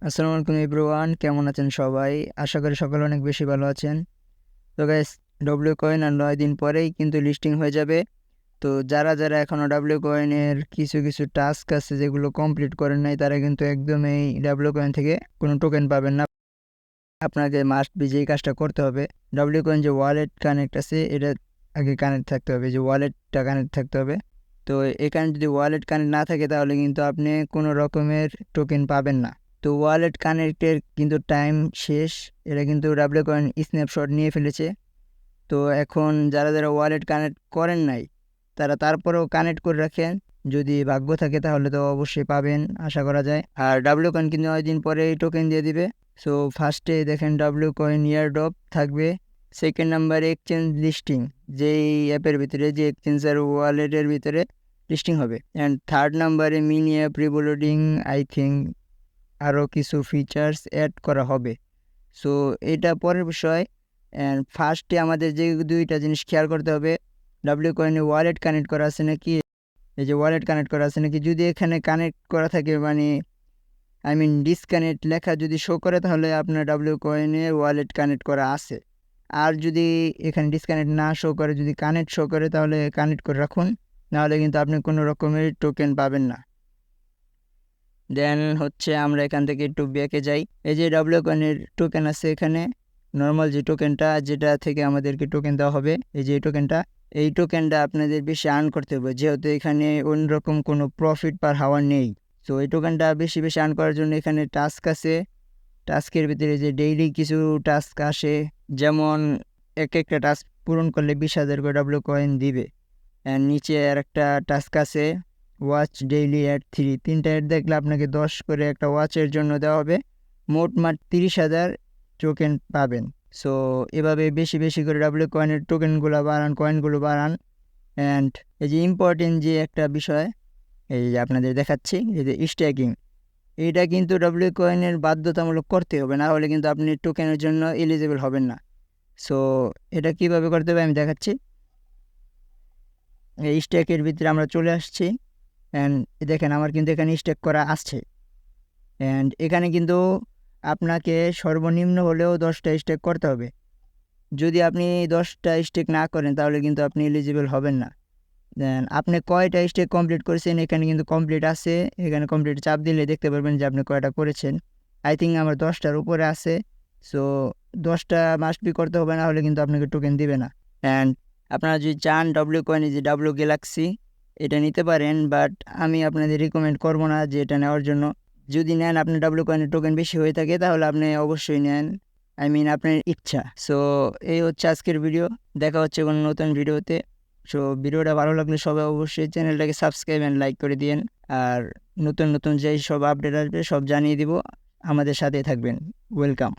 আসসালামু আলাইকুম এভরিওয়ান, কেমন আছেন সবাই? আশা করি সকলে অনেক বেশি ভালো আছেন। তো গাইস, ডব্লিউ কয়েন আর 9 দিন পরেই কিন্তু লিস্টিং হয়ে যাবে। তো যারা এখনও ডব্লিউ কয়েনের কিছু টাস্ক আছে যেগুলো কমপ্লিট করেন নাই, তারা কিন্তু একদম এই ডব্লিউ কয়েন থেকে কোনো টোকেন পাবেন না। আপনাকে মাস্ট বি যেই কাজটা করতে হবে, ডব্লিউ কয়েন যে ওয়ালেট কানেক্ট আছে এটা আগে কানেক্ট থাকতে হবে, যে ওয়ালেটটা কানেক্ট থাকতে হবে। তো এখানে যদি ওয়ালেট কানেক্ট না থাকে তাহলে কিন্তু আপনি কোনো রকমের টোকেন পাবেন না। তো ওয়ালেট কানেক্টের কিন্তু টাইম শেষ, এটা কিন্তু ডব্লিউ কয়েন স্ন্যাপশট নিয়ে ফেলেছে। তো এখন যারা ওয়ালেট কানেক্ট করেন নাই তারা তারপরেও কানেক্ট করে রাখেন, যদি ভাগ্য থাকে তাহলে তো অবশ্যই পাবেন আশা করা যায়। আর ডব্লিউ কয়েন কিন্তু 9 দিন পরে টোকেন দিয়ে দিবে। সো ফার্স্টে দেখেন ডব্লিউ কয়েন ইয়ারড্রপ থাকবে, সেকেন্ড নাম্বারে এক্সচেঞ্জ লিস্টিং, যেই অ্যাপের ভিতরে যে এক্সচেঞ্জার ওয়ালেটের ভিতরে লিস্টিং হবে। অ্যান্ড থার্ড নাম্বারে মিনি অ্যাপ রিভোলুডিং, আই থিঙ্ক আরও কিছু ফিচার্স অ্যাড করা হবে। সো এটা পরের বিষয়। অ্যান্ড ফার্স্টে আমাদের যে দুইটা জিনিস খেয়াল করতে হবে, ডব্লিউ কয়েনে ওয়ালেট কানেক্ট করা আছে নাকি। এই যে ওয়ালেট কানেক্ট করা আছে নাকি, যদি এখানে কানেক্ট করা থাকে মানে ডিসকানেক্ট লেখা যদি শো করে তাহলে আপনার ডব্লিউ কয়েনে ওয়ালেট কানেক্ট করা আছে। আর যদি এখানে ডিসকানেক্ট না শো করে, যদি কানেক্ট শো করে তাহলে কানেক্ট করে রাখুন, নাহলে কিন্তু আপনি কোনো রকমের টোকেন পাবেন না। দেন হচ্ছে আমরা এখান থেকে একটু ব্যাকে যাই। এই যে ডব্লিউ কয়েনের টোকেন আছে এখানে, নর্মাল যে টোকেনটা যেটা থেকে আমাদেরকে টোকেন দেওয়া হবে, এই যে এই টোকেনটা আপনাদের বেশি আর্ন করতে হবে, যেহেতু এখানে অন্যরকম কোনো প্রফিট পার হাওয়ার নেই। সো এই টোকেনটা বেশি আর্ন করার জন্য এখানে টাস্ক আছে। টাস্কের ভিতরে যে ডেইলি কিছু টাস্ক আসে, যেমন একটা টাস্ক পূরণ করলে 20,000 করে ডব্লিউ কয়েন দিবে। অ্যান্ড নিচে আর একটা টাস্ক আছে, ওয়াচ ডেইলি অ্যাড 3, 3টা অ্যাড দেখলে আপনাকে 10 করে একটা ওয়াচের জন্য দেওয়া হবে, মোটমাট 30,000 টোকেন পাবেন। সো এভাবে বেশি করে ডব্লিউ কয়েনের টোকেনগুলো বাড়ান, কয়েনগুলো বাড়ান। অ্যান্ড এই যে ইম্পর্টেন্ট যে একটা বিষয়, এই যে আপনাদের দেখাচ্ছি, এই যে স্ট্যাকিং, এইটা কিন্তু ডব্লিউ কয়েনের বাধ্যতামূলক করতে হবে, না হলে কিন্তু আপনি টোকেনের জন্য এলিজিবল হবেন না। সো এটা কিভাবে করতে হবে আমি দেখাচ্ছি। এই স্ট্যাকের ভিতরে আমরা চলে আসছি, অ্যান্ড দেখেন আমার কিন্তু এখানে স্ট্যাক করা আসছে। অ্যান্ড এখানে কিন্তু আপনাকে সর্বনিম্ন হলেও 10টা স্ট্যাক করতে হবে। যদি আপনি 10টা স্ট্যাক না করেন তাহলে কিন্তু আপনি এলিজিবল হবেন না। দেন আপনি কয়টা স্ট্যাক কমপ্লিট করেছেন, এখানে কিন্তু কমপ্লিট আছে, এখানে কমপ্লিট চাপ দিলে দেখতে পারবেন যে আপনি কয়টা করেছেন। আই থিঙ্ক আমার 10টার উপরে আছে। সো 10টা মাস্ট বি করতে হবে, না হলে কিন্তু আপনাকে টোকেন দিবে না। অ্যান্ড আপনারা যদি চান ডব্লিউ কয়েন, যে ডাব্লিউ গ্যালাক্সি, এটা নিতে পারেন, বাট আমি আপনাদের রিকমেন্ড করবো না যে এটা নেওয়ার জন্য। যদি নেন আপনার ডব্লিউ কয়েনের টোকেন বেশি হয়ে থাকে তাহলে আপনি অবশ্যই নেন, আপনার ইচ্ছা। সো এই হচ্ছে আজকের ভিডিও, দেখা হচ্ছে কোনো নতুন ভিডিওতে। সো ভিডিওটা ভালো লাগলে সবাই অবশ্যই চ্যানেলটাকে সাবস্ক্রাইব অ্যান্ড লাইক করে দিন। আর নতুন যেই সব আপডেট আসবে সব জানিয়ে দিব, আমাদের সাথে থাকবেন। ওয়েলকাম।